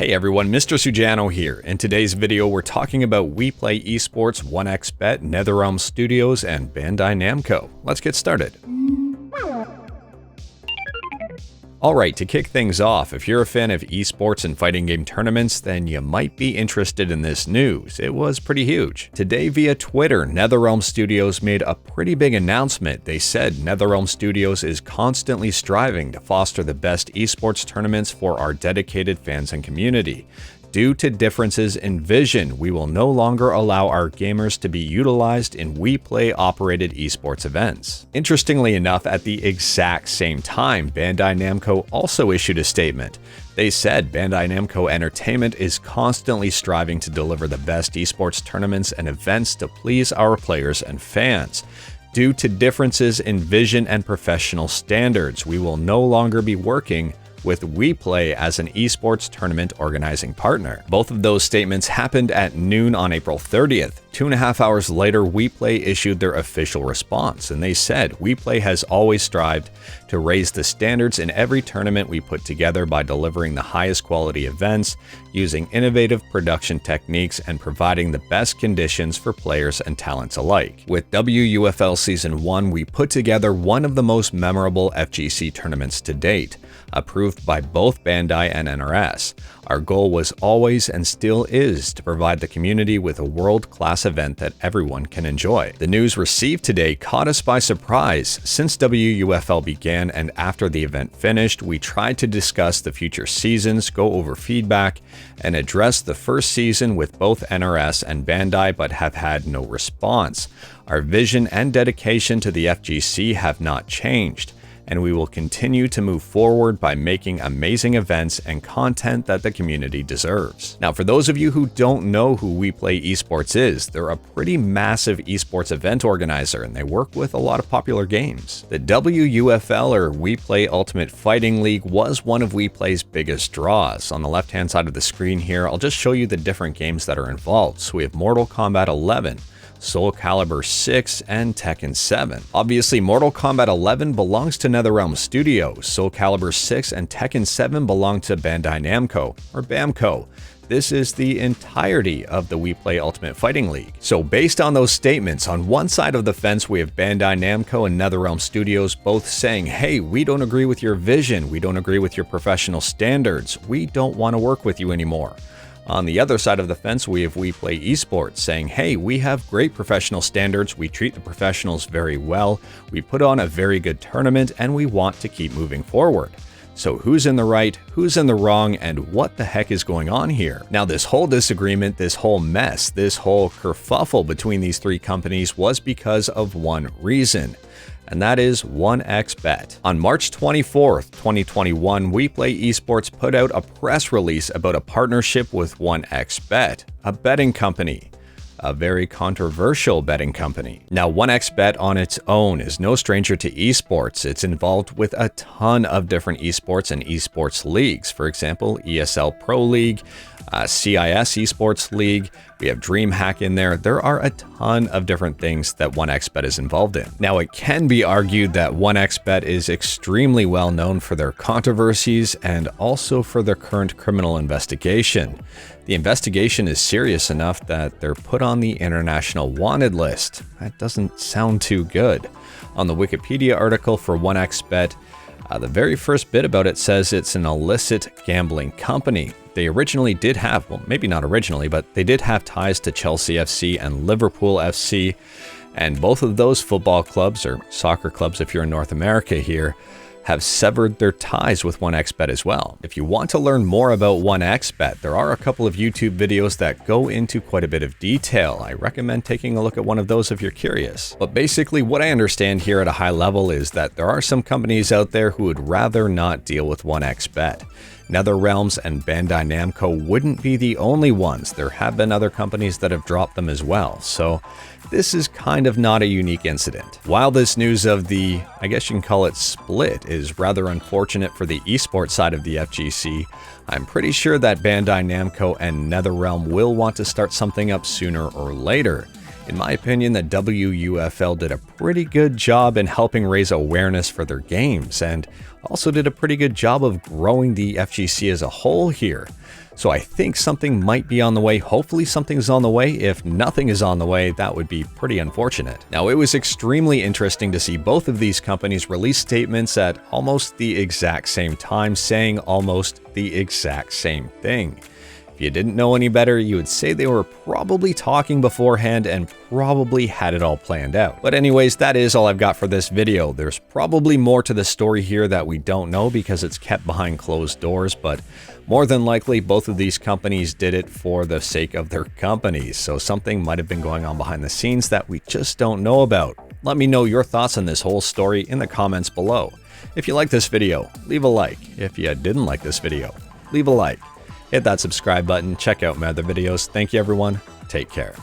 Hey everyone, Mr. Sujano here. In today's video, we're talking about WePlay eSports, 1xBet, NetherRealm Studios, and Bandai Namco. Let's get started. Alright, to kick things off, if you're a fan of esports and fighting game tournaments, then you might be interested in this news. It was pretty huge. Today via Twitter, NetherRealm Studios made a pretty big announcement. They said NetherRealm Studios is constantly striving to foster the best esports tournaments for our dedicated fans and community. Due to differences in vision, we will no longer allow our gamers to be utilized in WePlay operated esports events. Interestingly enough, at the exact same time, Bandai Namco also issued a statement. They said Bandai Namco Entertainment is constantly striving to deliver the best esports tournaments and events to please our players and fans. Due to differences in vision and professional standards, we will no longer be working with WePlay as an esports tournament organizing partner. Both of those statements happened at noon on April 30th. 2.5 hours later, WePlay issued their official response, and they said, WePlay has always strived to raise the standards in every tournament we put together by delivering the highest quality events, using innovative production techniques, and providing the best conditions for players and talents alike. With WUFL Season 1, we put together one of the most memorable FGC tournaments to date, approved by both Bandai and NRS. Our goal was always and still is to provide the community with a world-class event that everyone can enjoy. The news received today caught us by surprise. Since WUFL began and after the event finished, we tried to discuss the future seasons, go over feedback, and address the first season with both NRS and Bandai, but have had no response. Our vision and dedication to the FGC have not changed, and we will continue to move forward by making amazing events and content that the community deserves. Now, for those of you who don't know who WePlay Esports is, they're a pretty massive esports event organizer, and they work with a lot of popular games. The WUFL, or WePlay Ultimate Fighting League, was one of WePlay's biggest draws. On the left-hand side of the screen here, I'll just show you the different games that are involved. So we have Mortal Kombat 11, Calibur VI and Tekken 7. Obviously, Mortal Kombat 11 belongs to NetherRealm Studios, Calibur VI and Tekken 7 belong to Bandai Namco, or BAMCO. This is the entirety of the WePlay Ultimate Fighting League. So based on those statements, on one side of the fence we have Bandai Namco and NetherRealm Studios both saying, hey, we don't agree with your vision, we don't agree with your professional standards, we don't want to work with you anymore. On the other side of the fence, we have WePlay Esports saying, hey, we have great professional standards, we treat the professionals very well, we put on a very good tournament, and we want to keep moving forward. So who's in the right, who's in the wrong, and what the heck is going on here? Now, this whole disagreement, this whole mess, this whole kerfuffle between these three companies was because of one reason, and that is 1xBet. On March 24th, 2021, WePlay Esports put out a press release about a partnership with 1xBet, a betting company. A very controversial betting company. Now, 1xBet on its own is no stranger to esports. It's involved with a ton of different esports and esports leagues. For example, ESL Pro League, CIS Esports League, we have DreamHack in there. There are a ton of different things that 1xBet is involved in. Now, it can be argued that 1xBet is extremely well known for their controversies and also for their current criminal investigation. The investigation is serious enough that they're put on the international wanted list. That doesn't sound too good. On the Wikipedia article for 1xBet, the very first bit about it says it's an illicit gambling company. They originally did have, well, maybe not originally, but they did have ties to Chelsea FC and Liverpool FC, and both of those football clubs, or soccer clubs if you're in North America here, have severed their ties with 1xBet as well. If you want to learn more about 1xBet, there are a couple of YouTube videos that go into quite a bit of detail. I recommend taking a look at one of those if you're curious. But basically, what I understand here at a high level is that there are some companies out there who would rather not deal with 1xBet. NetherRealms and Bandai Namco wouldn't be the only ones. There have been other companies that have dropped them as well. So this is kind of not a unique incident. While this news of the, I guess you can call it split, is rather unfortunate for the esports side of the FGC, I'm pretty sure that Bandai Namco and NetherRealm will want to start something up sooner or later. In my opinion, the WUFL did a pretty good job in helping raise awareness for their games, and also did a pretty good job of growing the FGC as a whole here. So I think something might be on the way. Hopefully something's on the way. If nothing is on the way, that would be pretty unfortunate. Now, it was extremely interesting to see both of these companies release statements at almost the exact same time, saying almost the exact same thing. If you didn't know any better, you would say they were probably talking beforehand and probably had it all planned out. But anyways, that is all I've got for this video. There's probably more to the story here that we don't know because it's kept behind closed doors, but more than likely, both of these companies did it for the sake of their companies, so something might have been going on behind the scenes that we just don't know about. Let me know your thoughts on this whole story in the comments below. If you like this video, leave a like. If you didn't like this video, leave a like. Hit that subscribe button, check out my other videos. Thank you everyone, take care.